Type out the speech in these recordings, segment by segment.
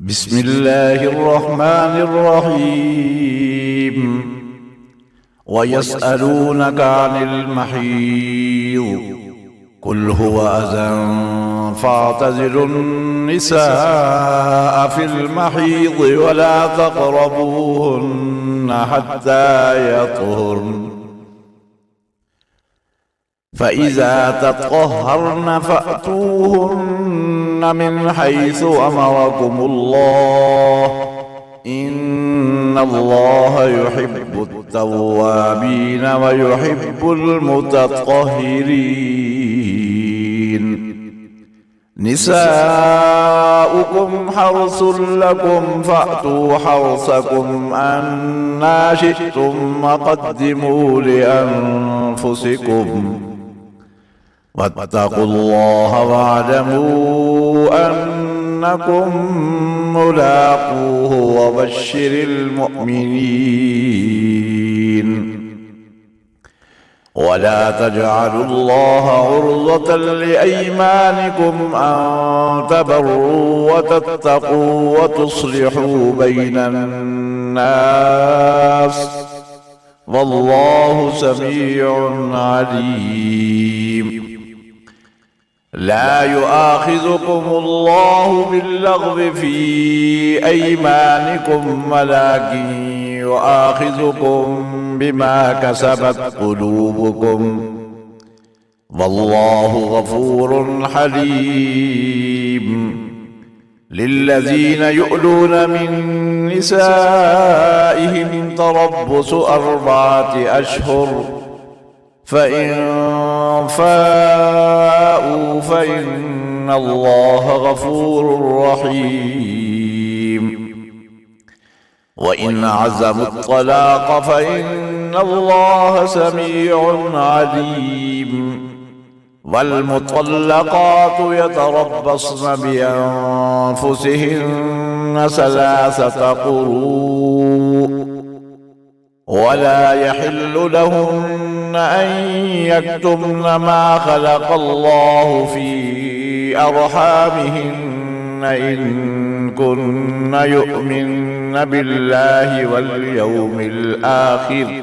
بسم الله الرحمن الرحيم. ويسألونك عن المحيض قل هو أذى فاعتزلوا النساء في المحيض ولا تقربوهن حتى يطهرن فإذا تطهرن فأتوهن من حيث أمركم الله إن الله يحب التوابين ويحب المتطهرين. نساؤكم حرث لكم فأتوا حرثكم أنى شئتم وقدموا لأنفسكم واتقوا الله واعلموا أنكم ملاقوه وبشر المؤمنين. ولا تجعلوا الله عرضة لأيمانكم أن تبروا وتتقوا وتصلحوا بين الناس والله سميع عليم. لا يؤاخذكم الله باللغو في أيمانكم ولكن يؤاخذكم بما كسبت قلوبكم والله غفور حليم. للذين يؤلون من نسائهم تربص 4 أشهر فإن فاءوا فإن الله غفور رحيم. وإن عزموا الطلاق فإن الله سميع عليم. والمطلقات يتربصن بأنفسهن 3 قروء ولا يحل لهن أن يكتمن ما خلق الله في أرحامهن إن كن يؤمن بالله واليوم الآخر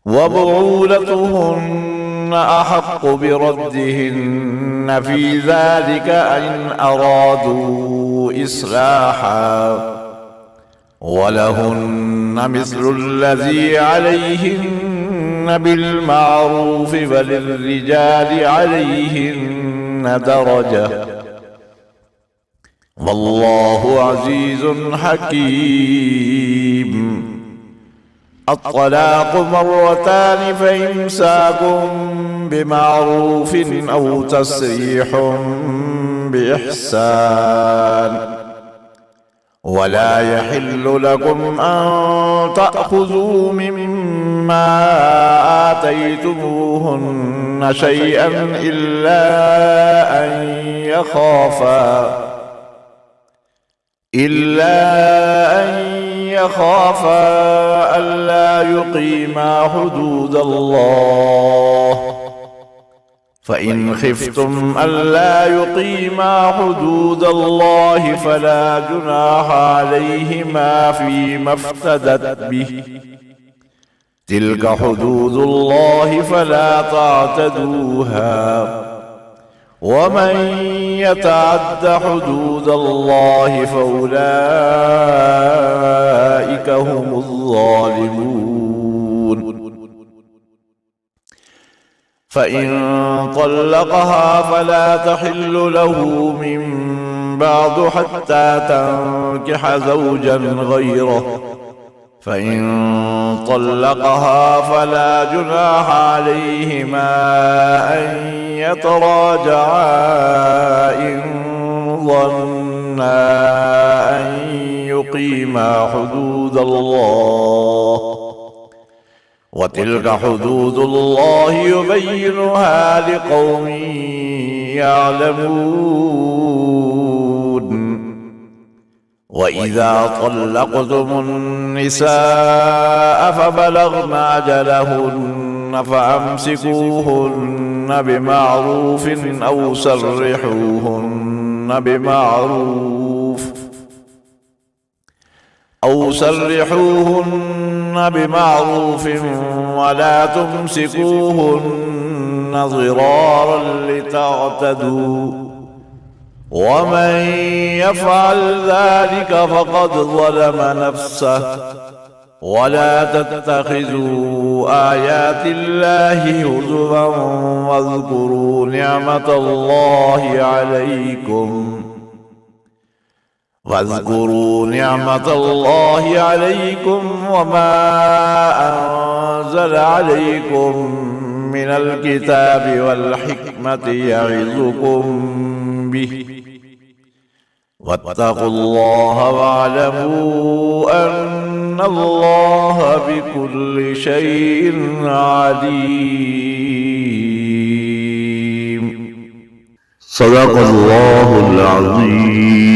وبعولتهن أحق بردهن في ذلك إن أرادوا إصلاحا ولهن مثل الذي عليهن بالمعروف وللرجال عليهن درجة والله عزيز حكيم. الطلاق 2 فإمساك بمعروف أو تسريح بإحسان. ولا يحل لكم أن تأخذوا مما آتيتموهن شيئا إلا أن يخافا ألا يقيما حدود الله فإن خفتم ألا يقيما حدود الله فلا جناح عليهما فيما افتدت به تلك حدود الله فلا تعتدوها ومن يتعد حدود الله فأولئك هم الظالمون. فإن طلقها فلا تحل له من بعد حتى تنكح زوجا غيره فإن طلقها فلا جناح عليهما أن يتراجعا إن ظنا أن يقيما حدود الله وتلك حدود الله يبينها لقوم يعلمون. وإذا طلقتم النساء فبلغن أجلهن فأمسكوهن بمعروف أو سرحوهن بمعروف أو سرحوهن بمعروف ولا تمسكوهن ضرارا لتعتدوا ومن يفعل ذلك فقد ظلم نفسه ولا تتخذوا آيات الله هزوا واذكروا نعمة الله عليكم وما أنزل عليكم من الكتاب والحكمة يعظكم به واتقوا الله واعلموا أن الله بكل شيء عليم. صدق الله العظيم.